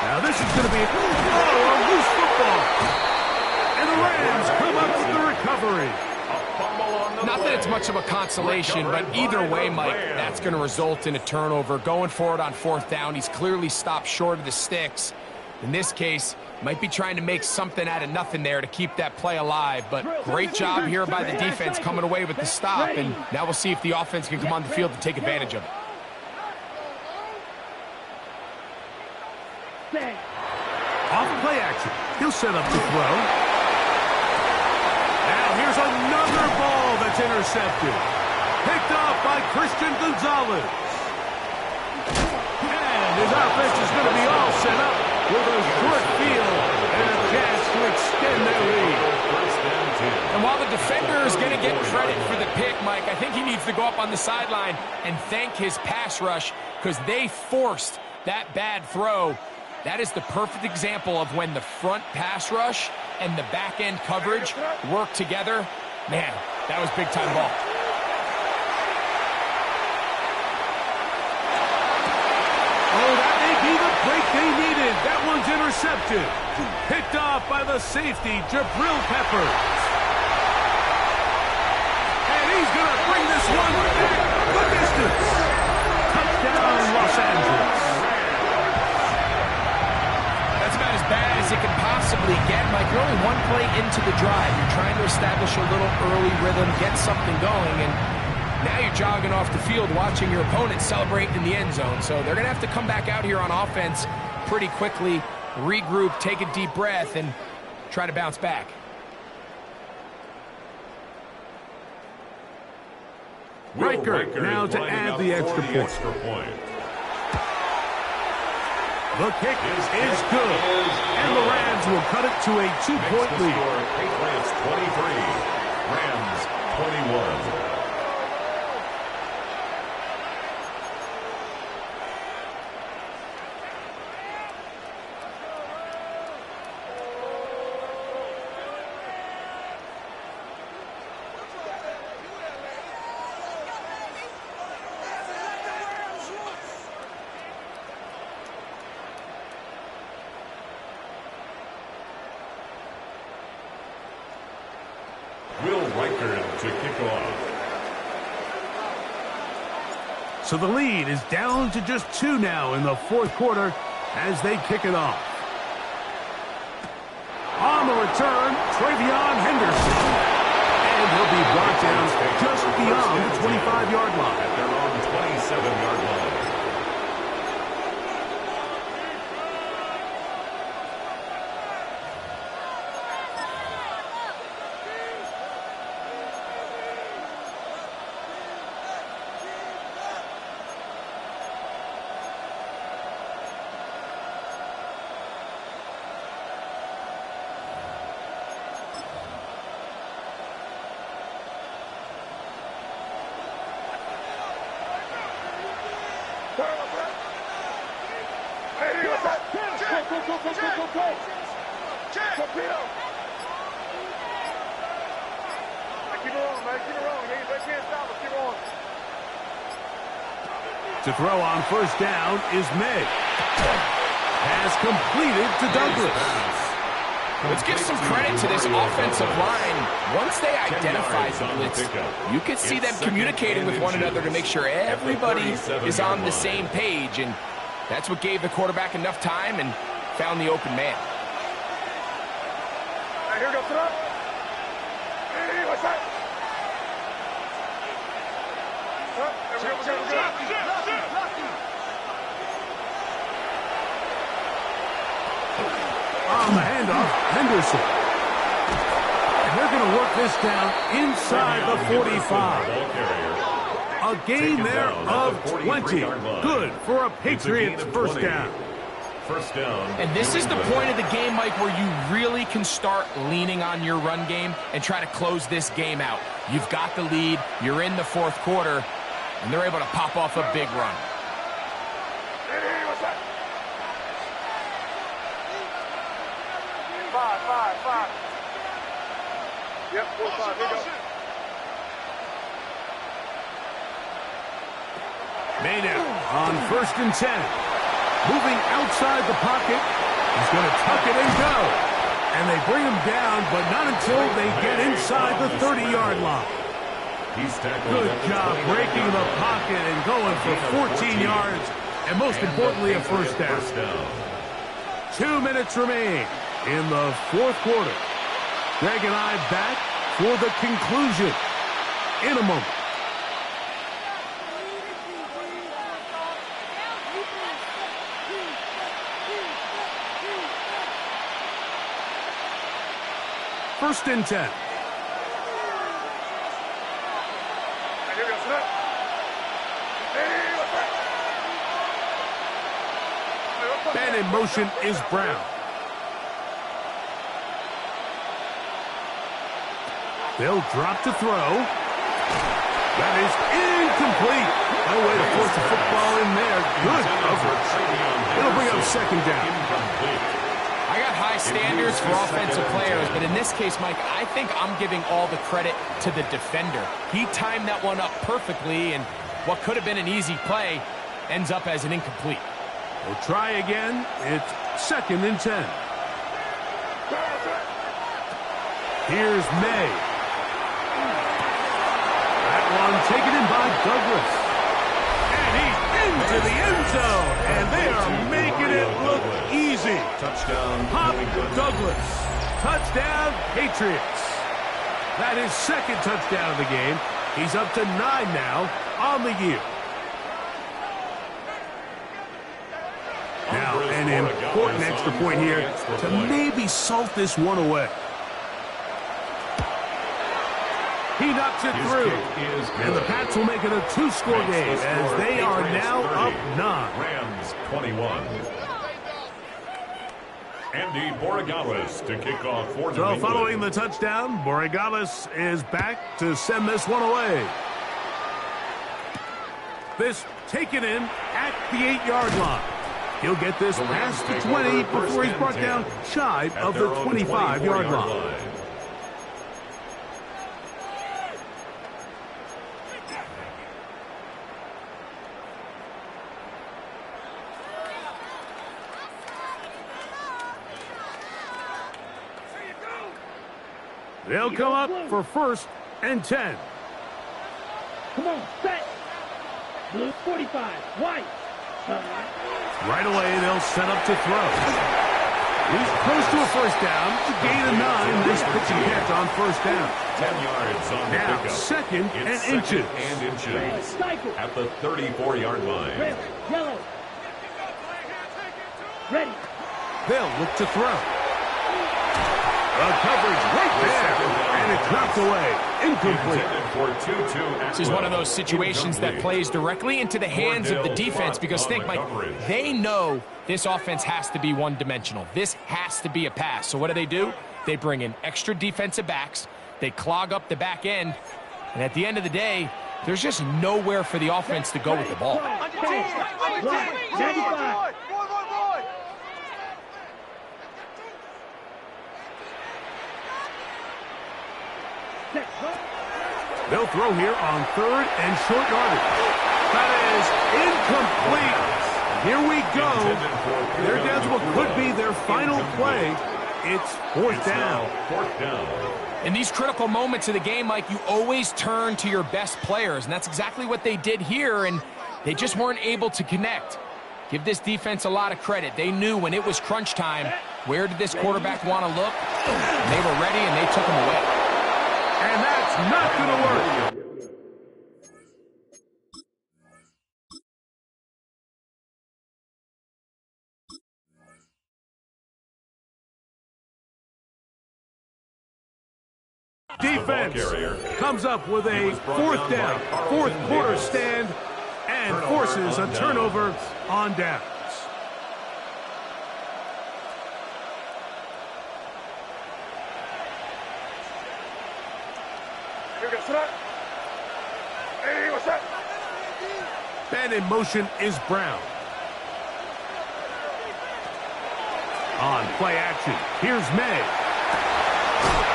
Speaker 1: Now this is going to be a loose football. And the Rams come up with the recovery.
Speaker 4: Not that it's much of a consolation, but either way, Mike, that's going to result in a turnover. Going for it on 4th down, he's clearly stopped short of the sticks. In this case, might be trying to make something out of nothing there to keep that play alive. But great job here by the defense coming away with the stop. And now we'll see if the offense can come on the field to take advantage of it.
Speaker 1: Off play action. He'll set up to throw. Now here's another ball that's intercepted. Picked off by Christian Gonzalez. And his offense is going to be all set up with a short field and a chance to extend their lead.
Speaker 4: And while the defender is going to get credit for the pick, Mike, I think he needs to go up on the sideline and thank his pass rush because they forced that bad throw. That is the perfect example of when the front pass rush and the back end coverage work together. Man, that was big time ball.
Speaker 1: Oh, that may be the break they needed. That one's intercepted. Picked off by the safety, Jabril Peppers. And he's going to bring this one back the distance. Touchdown, Los Angeles.
Speaker 4: That's about as bad as as it can possibly get. Mike, you're only one play into the drive. You're trying to establish a little early rhythm, get something going, and now you're jogging off the field watching your opponent celebrate in the end zone. So they're going to have to come back out here on offense pretty quickly, regroup, take a deep breath, and try to bounce back.
Speaker 1: Riker now to add the extra point. The kick is good, and the Rams will cut it to a 2-point lead.
Speaker 2: Patriots 23, Rams 21. To kick off.
Speaker 1: So the lead is down to just 2 now in the fourth quarter as they kick it off. On the return, Travion Henderson. And he'll be brought down just beyond the 25-yard line.
Speaker 2: At their own 27-yard line.
Speaker 1: To throw on first down is May. Pass completed to Douglas.
Speaker 4: Let's give some credit to this offensive line. Once they identify the blitz, you can see them communicating with one another to make sure everybody is on the same page, and that's what gave the quarterback enough time and found the open man.
Speaker 3: Here goes it up. Hey, what's that?
Speaker 1: On the handoff, Henderson. And they're going to work this down inside the 45. A gain there of 20. Good for a Patriots first down.
Speaker 2: First down.
Speaker 4: And this is the point of the game, Mike, where you really can start leaning on your run game and try to close this game out. You've got the lead, you're in the fourth quarter, and they're able to pop off a big run.
Speaker 3: Five. Yep, 4-5. Here goes.
Speaker 1: Maynard on 1st and 10. Moving outside the pocket. He's going to tuck it and go. And they bring him down, but not until they get inside the 30-yard line. Good job breaking the pocket and going for 14 yards. And most importantly, a first down. 2 minutes remain in the fourth quarter. Greg and I back for the conclusion in a moment. First and 10. Man in motion is Brown. They'll drop to throw. That is incomplete. No way to force the football in there. Good coverage. It'll bring up second down.
Speaker 4: I got high standards for offensive players, but in this case, Mike, I think I'm giving all the credit to the defender. He timed that one up perfectly, and what could have been an easy play ends up as an incomplete.
Speaker 1: We'll try again. It's 2nd and 10. Here's May. That one taken in by Douglas. And he's into the end zone. And they are making it look easy. easy.
Speaker 2: Touchdown,
Speaker 1: Pop
Speaker 2: New England.
Speaker 1: Douglas. Touchdown, Patriots. That is second touchdown of the game. He's up to 9 now on the year. Now, an important extra point here to maybe salt this one away. He knocks it through. And the Pats will make it a 2-score game as they are now up 9.
Speaker 2: Rams 21. Andy Borregales to kick off for New
Speaker 1: So
Speaker 2: England.
Speaker 1: following the touchdown, Borregales is back to send this one away. This taken in at the 8-yard line. He'll get this past the 20 before he's brought down shy of the 25-yard line. They'll come up for 1st and 10.
Speaker 3: Come on, set. Blue 45, white.
Speaker 1: Right away, they'll set up to throw. He's close to a 1st down. To gain a 9. Nice pitch and catch on 1st down.
Speaker 2: 10 yards on the
Speaker 1: Now,
Speaker 2: pickup.
Speaker 1: 2nd and
Speaker 2: It's
Speaker 1: inches.
Speaker 2: 2nd and inches.
Speaker 3: Cycle.
Speaker 2: At the 34-yard line.
Speaker 3: Red, yellow. Ready.
Speaker 1: They'll look to throw. The coverage right there. And it's knocked away. Incomplete.
Speaker 2: This
Speaker 4: This is one of those situations that plays directly into the hands of the defense because think, Mike, they know this offense has to be one-dimensional. This has to be a pass. So what do? They bring in extra defensive backs. They clog up the back end. And at the end of the day, there's just nowhere for the offense to go with the ball.
Speaker 3: 95.
Speaker 1: They'll throw here on 3rd and short yardage. That is incomplete. Here we go. They're down to what could be their final play. It's 4th down.
Speaker 2: 4th down.
Speaker 4: In these critical moments of the game, Mike, you always turn to your best players, and that's exactly what they did here, and they just weren't able to connect. Give this defense a lot of credit. They knew when it was crunch time, where did this quarterback want to look? And they were ready, and they took him away.
Speaker 1: And that's not going to work. Defense comes up with a 4th down, 4th quarter stand, and forces a turnover on downs. And in motion is Brown. On play action, here's May.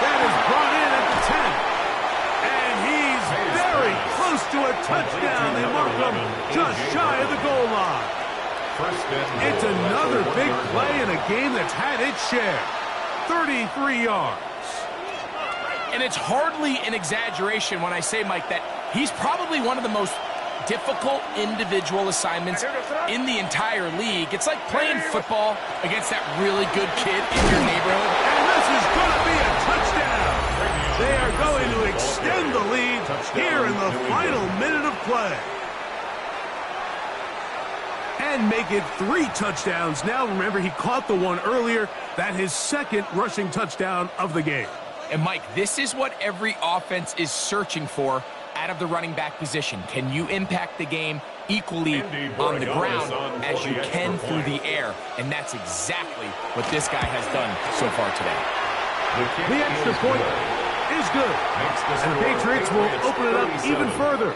Speaker 1: That is brought in at the 10. And he's very close to a touchdown. They mark him just shy of the goal line. It's another big play in a game that's had its share. 33 yards.
Speaker 4: And it's hardly an exaggeration when I say, Mike, that he's probably one of the most difficult individual assignments in the entire league. It's like playing football against that really good kid in your neighborhood.
Speaker 1: And this is going to be a touchdown. They are going to extend the lead here in the final minute of play. And make it 3 touchdowns. Now, remember, he caught the one earlier. That his 2nd rushing touchdown of the game.
Speaker 4: And, Mike, this is what every offense is searching for out of the running back position. Can you impact the game equally on the ground as you can through the air? And that's exactly what this guy has done so far today.
Speaker 1: The extra point is good. And the Patriots will open it up even further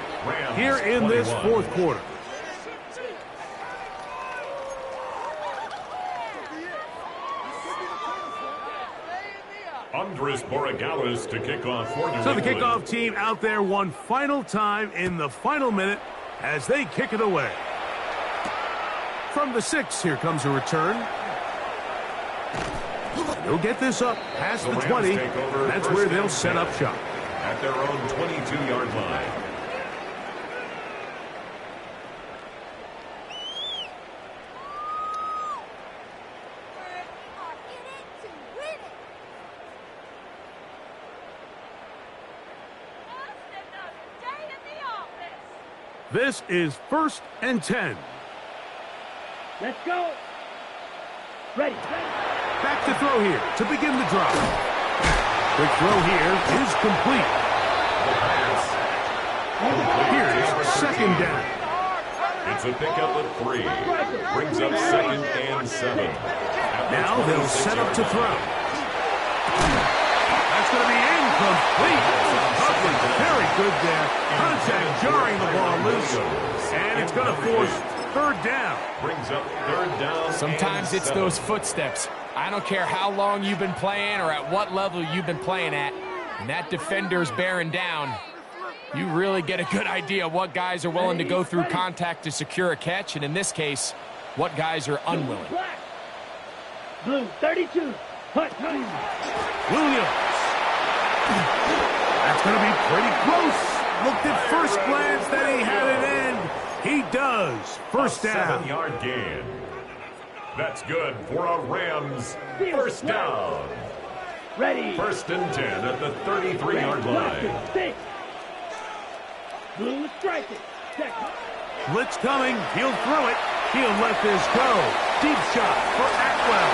Speaker 1: here in this 4th quarter.
Speaker 2: Andres Borregales to kick off for New
Speaker 1: So the
Speaker 2: England.
Speaker 1: kickoff team out there one final time in the final minute as they kick it away. From the 6, here comes a return. They'll get this up past the 20. That's where they'll set up shop.
Speaker 2: At their own 22-yard line.
Speaker 1: This is 1st and 10.
Speaker 3: Let's go. Ready.
Speaker 1: Back to throw here to begin the drive. Quick throw here is complete. Here's 2nd down.
Speaker 2: It's a pickup of 3. Brings up 2nd and 7.
Speaker 1: Now they'll set up to throw. That's going to be incomplete. Coverage very good there. Contact jarring the ball loose. And it's going to force 3rd down.
Speaker 2: Brings up 3rd down.
Speaker 4: Sometimes it's those footsteps. I don't care how long you've been playing or at what level you've been playing at. And that defender's bearing down. You really get a good idea what guys are willing to go through contact to secure a catch, and in this case, what guys are unwilling.
Speaker 3: Blue, 32. Hut.
Speaker 1: Williams. That's going to be pretty close. Looked at first glance that he had it end. He does. 1st down.
Speaker 2: 7-yard gain. That's good for a Rams 1st down.
Speaker 3: Ready.
Speaker 2: 1st and 10 at the 33-yard line.
Speaker 3: 6. Blue is striking.
Speaker 1: Blitz coming. He'll throw it. He'll let this go. Deep shot for Atwell.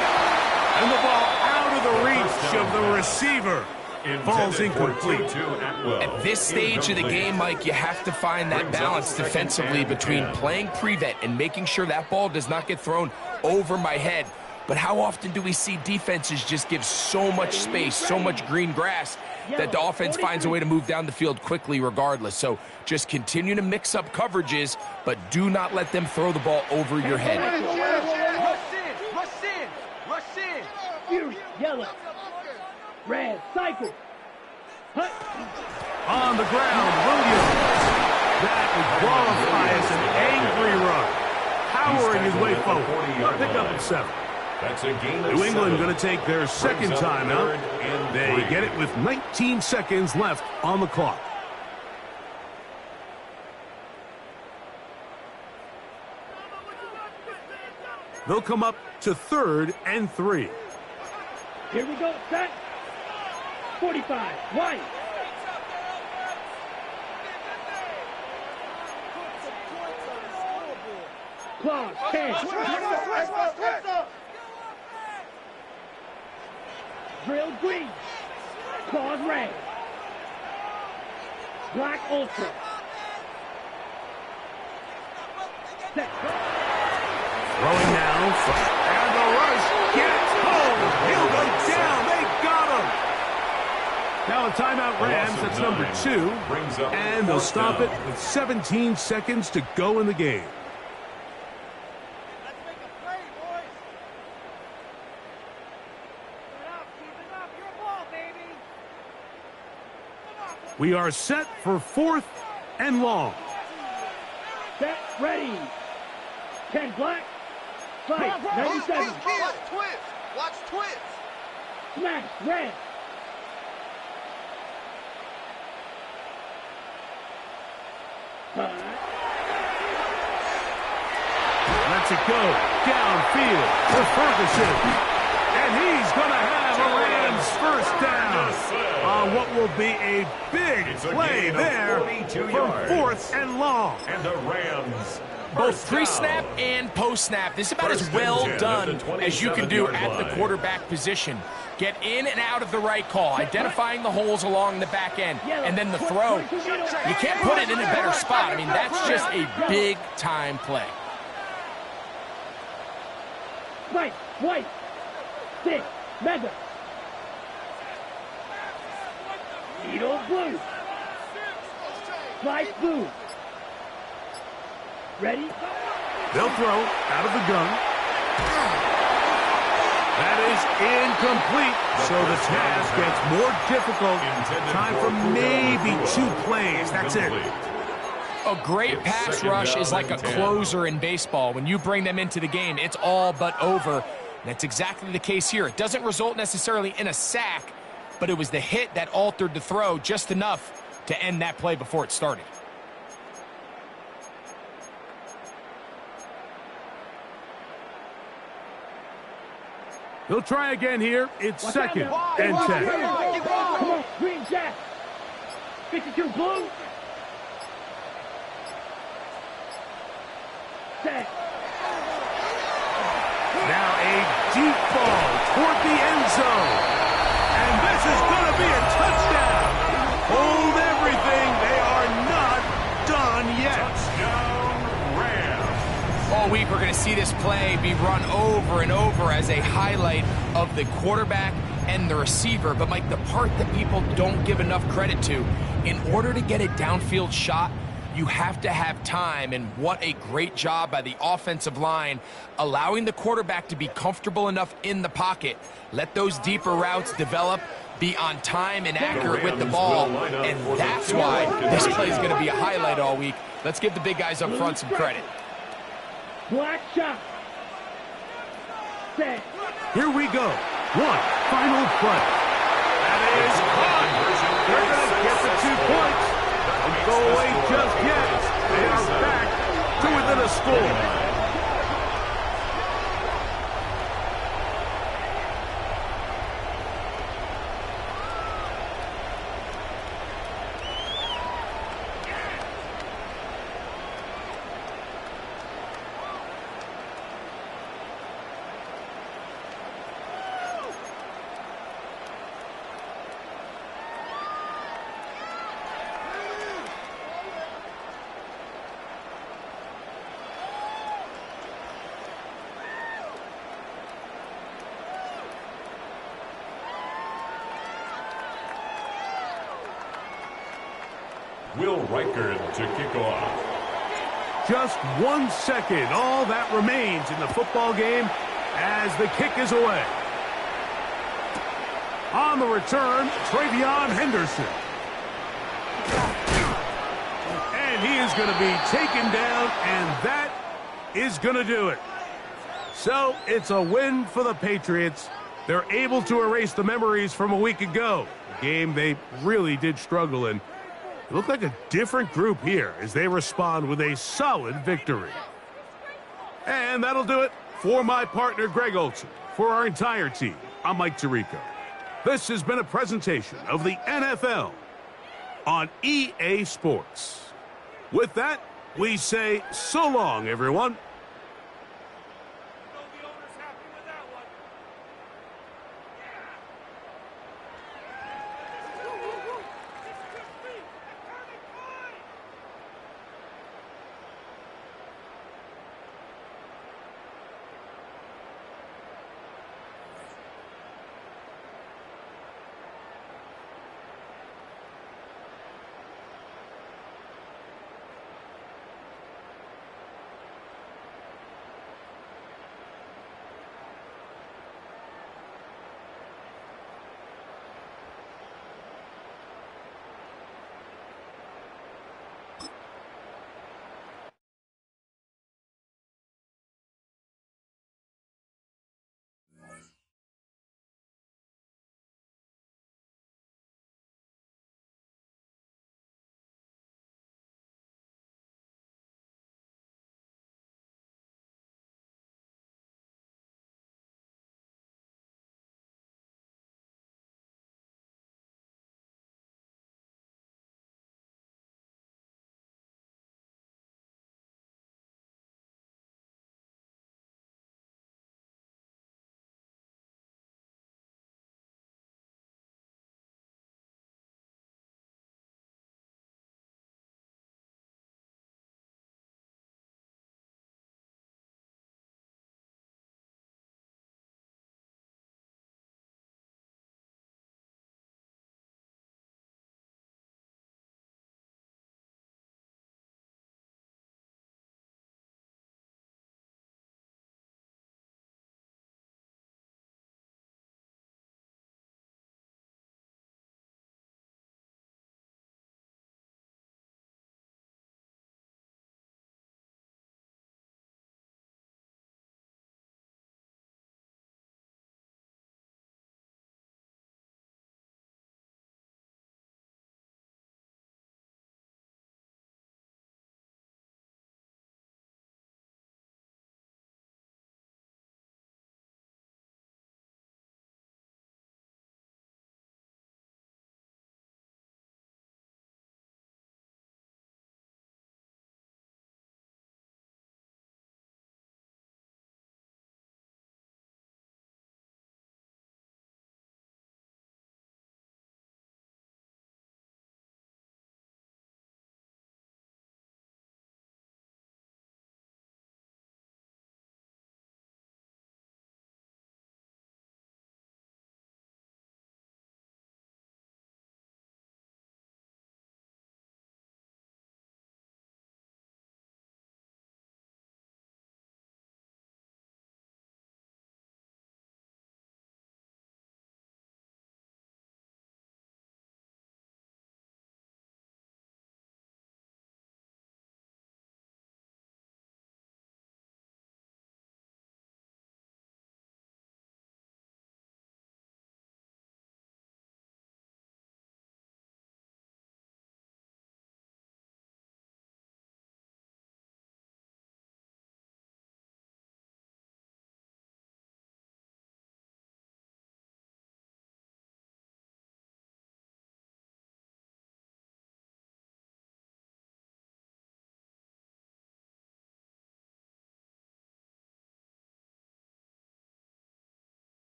Speaker 1: And the ball out of the reach of the receiver. Falls incomplete.
Speaker 4: At this stage of the game, Mike, you have to find that balance defensively between playing prevent and making sure that ball does not get thrown over my head. But how often do we see defenses just give so much space, so much green grass, that the offense finds a way to move down the field quickly regardless? So just continue to mix up coverages, but do not let them throw the ball over your head.
Speaker 3: Rush in. Fury, yellow. Red, cycle. Hut.
Speaker 1: On the ground, Williams. That would qualify as an angry run. Powering his way forward. Pick up at 7.
Speaker 2: That's a gain of
Speaker 1: New England
Speaker 2: 7.
Speaker 1: going to take their 2nd timeout. They get it with 19 seconds left on the clock. They'll come up to 3rd and 3.
Speaker 3: Here we go. Set. 45. White. Claws. 10. Drill green. Claws red. Black ultra. Set.
Speaker 1: Throwing now. And the rush gets home. He'll go down. They got him. Now a timeout Rams. That's number 2. And they'll stop it with 17 seconds to go in the game. We are set for 4th and long.
Speaker 3: Set, ready. 10 black. Fight, 97.
Speaker 5: Watch twins.
Speaker 3: Smash, red.
Speaker 1: Lets it go downfield for Ferguson. And he's going to have a Rams 1st down on what will be a big play there from 4th and long.
Speaker 2: And the Rams
Speaker 4: Both pre-snap and post-snap. This is about as well done as you can do at the quarterback position. Get in and out of the right call, identifying the holes along the back end, and then the throw. You can't put it in a better spot. I mean, that's just a big-time play.
Speaker 3: White, 6, mega. Needle blue. Slice blue. Ready?
Speaker 1: They'll throw out of the gun. That is incomplete. So the task gets more difficult. Time for maybe 2 plays. That's it.
Speaker 4: A great pass rush is like a closer in baseball. When you bring them into the game, it's all but over. And that's exactly the case here. It doesn't result necessarily in a sack, but it was the hit that altered the throw just enough to end that play before it started.
Speaker 1: They'll try again here. It's 2nd and 10.
Speaker 3: Come on, green jack. 52 blue. Set.
Speaker 1: Now a deep ball toward the end zone. And this is going to be a touchdown. Hold everything. They are not done yet.
Speaker 2: Touchdown, Rams.
Speaker 4: All week we're going to see this play be run over and over as a highlight of the quarterback and the receiver. But, Mike, the part that people don't give enough credit to, in order to get a downfield shot, you have to have time, and what a great job by the offensive line, allowing the quarterback to be comfortable enough in the pocket, let those deeper routes develop, be on time and accurate with the ball, and that's why this play is going to be a highlight all week. Let's give the big guys up front some credit.
Speaker 3: Black shot. Set.
Speaker 1: Here we go. One final play. That is caught. They're going to get the 2 points. Don't go away just yet. They are back to within a score.
Speaker 2: Will Reichard to kick off.
Speaker 1: Just 1 second, all that remains in the football game as the kick is away. On the return, Travion Henderson. And he is going to be taken down, and that is going to do it. So it's a win for the Patriots. They're able to erase the memories from a week ago, a game they really did struggle in. It looked like a different group here as they respond with a solid victory. And that'll do it for my partner, Greg Olson. For our entire team, I'm Mike Tirico. This has been a presentation of the NFL on EA Sports. With that, we say so long, everyone.